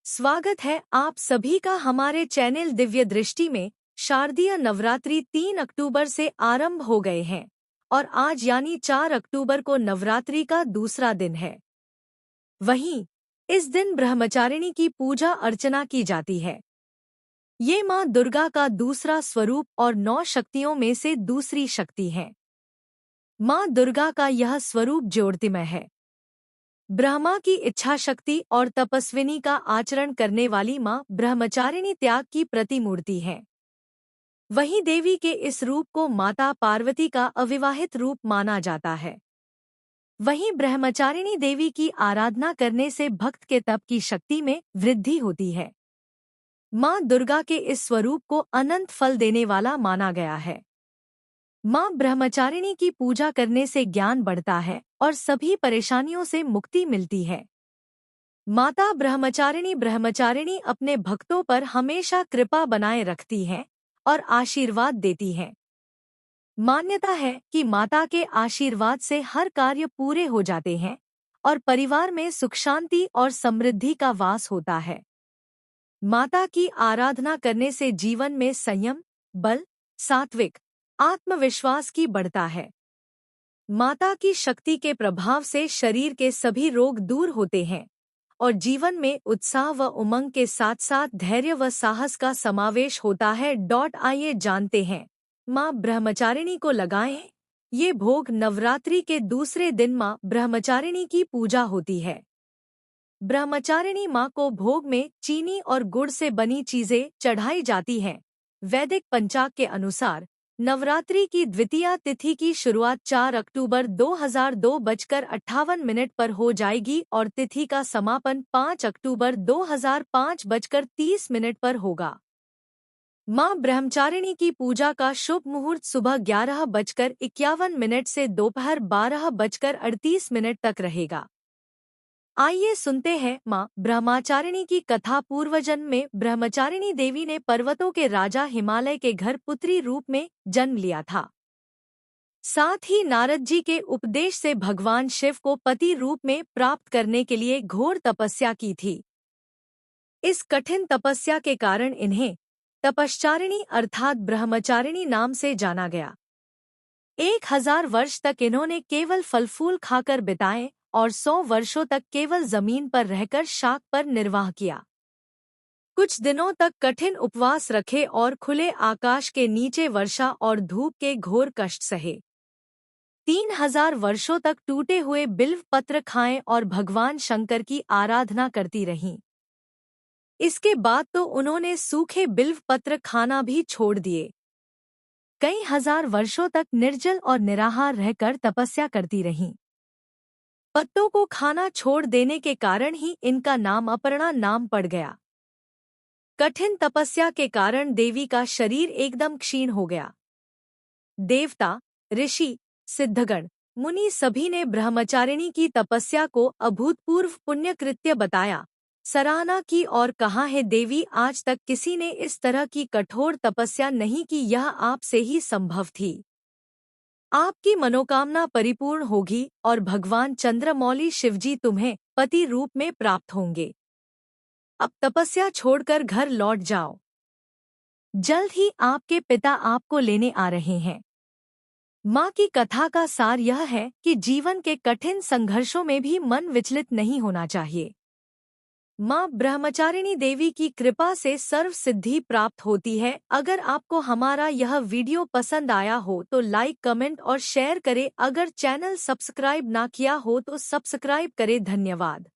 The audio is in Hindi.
स्वागत है आप सभी का हमारे चैनल दिव्य दृष्टि में। शारदीय नवरात्रि 3 अक्टूबर से आरंभ हो गए हैं और आज यानी 4 अक्टूबर को नवरात्रि का दूसरा दिन है। वहीं इस दिन ब्रह्मचारिणी की पूजा अर्चना की जाती है। ये माँ दुर्गा का दूसरा स्वरूप और 9 शक्तियों में से दूसरी शक्ति है। माँ दुर्गा का यह स्वरूप ज्योतिर्मय है। ब्रह्मा की इच्छा शक्ति और तपस्विनी का आचरण करने वाली माँ ब्रह्मचारिणी त्याग की प्रतिमूर्ति है। वहीं देवी के इस रूप को माता पार्वती का अविवाहित रूप माना जाता है। वहीं ब्रह्मचारिणी देवी की आराधना करने से भक्त के तप की शक्ति में वृद्धि होती है। माँ दुर्गा के इस स्वरूप को अनंत फल देने वाला माना गया है। माँ ब्रह्मचारिणी की पूजा करने से ज्ञान बढ़ता है और सभी परेशानियों से मुक्ति मिलती है। माता ब्रह्मचारिणी अपने भक्तों पर हमेशा कृपा बनाए रखती है और आशीर्वाद देती है। मान्यता है कि माता के आशीर्वाद से हर कार्य पूरे हो जाते हैं और परिवार में सुख शांति और समृद्धि का वास होता है। माता की आराधना करने से जीवन में संयम, बल, सात्विक आत्मविश्वास की बढ़ता है। माता की शक्ति के प्रभाव से शरीर के सभी रोग दूर होते हैं और जीवन में उत्साह व उमंग के साथ साथ धैर्य व साहस का समावेश होता है। आइए जानते हैं माँ ब्रह्मचारिणी को लगाएं ये भोग। नवरात्रि के दूसरे दिन माँ ब्रह्मचारिणी की पूजा होती है। ब्रह्मचारिणी माँ को भोग में चीनी और गुड़ से बनी चीजें चढ़ाई जाती हैं। वैदिक पंचाग के अनुसार नवरात्रि की द्वितीया तिथि की शुरुआत 4 अक्टूबर 2002 बजकर 58 पर हो जाएगी और तिथि का समापन 5 अक्टूबर 2005 बजकर 30 पर होगा। माँ ब्रह्मचारिणी की पूजा का शुभ मुहूर्त सुबह 11 बजकर 51 से दोपहर 12 बजकर 38 तक रहेगा। आइए सुनते हैं माँ ब्रह्मचारिणी की कथा। पूर्वजन्म में ब्रह्मचारिणी देवी ने पर्वतों के राजा हिमालय के घर पुत्री रूप में जन्म लिया था। साथ ही नारद जी के उपदेश से भगवान शिव को पति रूप में प्राप्त करने के लिए घोर तपस्या की थी। इस कठिन तपस्या के कारण इन्हें तपश्चारिणी अर्थात ब्रह्मचारिणी नाम से जाना गया। 1000 वर्ष तक इन्होंने केवल फल फूल खाकर बिताए और 100 वर्षों तक केवल जमीन पर रहकर शाक पर निर्वाह किया। कुछ दिनों तक कठिन उपवास रखे और खुले आकाश के नीचे वर्षा और धूप के घोर कष्ट सहे। 3000 वर्षों तक टूटे हुए बिल्व पत्र खाएं और भगवान शंकर की आराधना करती रहीं। इसके बाद तो उन्होंने सूखे बिल्व पत्र खाना भी छोड़ दिए। कई हजार वर्षों तक निर्जल और निराहार रहकर तपस्या करती रहीं। पत्तों को खाना छोड़ देने के कारण ही इनका नाम अपर्णा नाम पड़ गया। कठिन तपस्या के कारण देवी का शरीर एकदम क्षीण हो गया। देवता, ऋषि, सिद्धगण, मुनि सभी ने ब्रह्मचारिणी की तपस्या को अभूतपूर्व पुण्यकृत्य बताया, सराहना की और कहा है देवी आज तक किसी ने इस तरह की कठोर तपस्या नहीं की, यह आपसे ही संभव थी। आपकी मनोकामना परिपूर्ण होगी और भगवान चंद्रमौली शिवजी तुम्हें पति रूप में प्राप्त होंगे। अब तपस्या छोड़कर घर लौट जाओ। जल्द ही आपके पिता आपको लेने आ रहे हैं। माँ की कथा का सार यह है कि जीवन के कठिन संघर्षों में भी मन विचलित नहीं होना चाहिए। माँ ब्रह्मचारिणी देवी की कृपा से सर्व सिद्धि प्राप्त होती है। अगर आपको हमारा यह वीडियो पसंद आया हो तो लाइक, कमेंट और शेयर करें। अगर चैनल सब्सक्राइब ना किया हो तो सब्सक्राइब करें। धन्यवाद।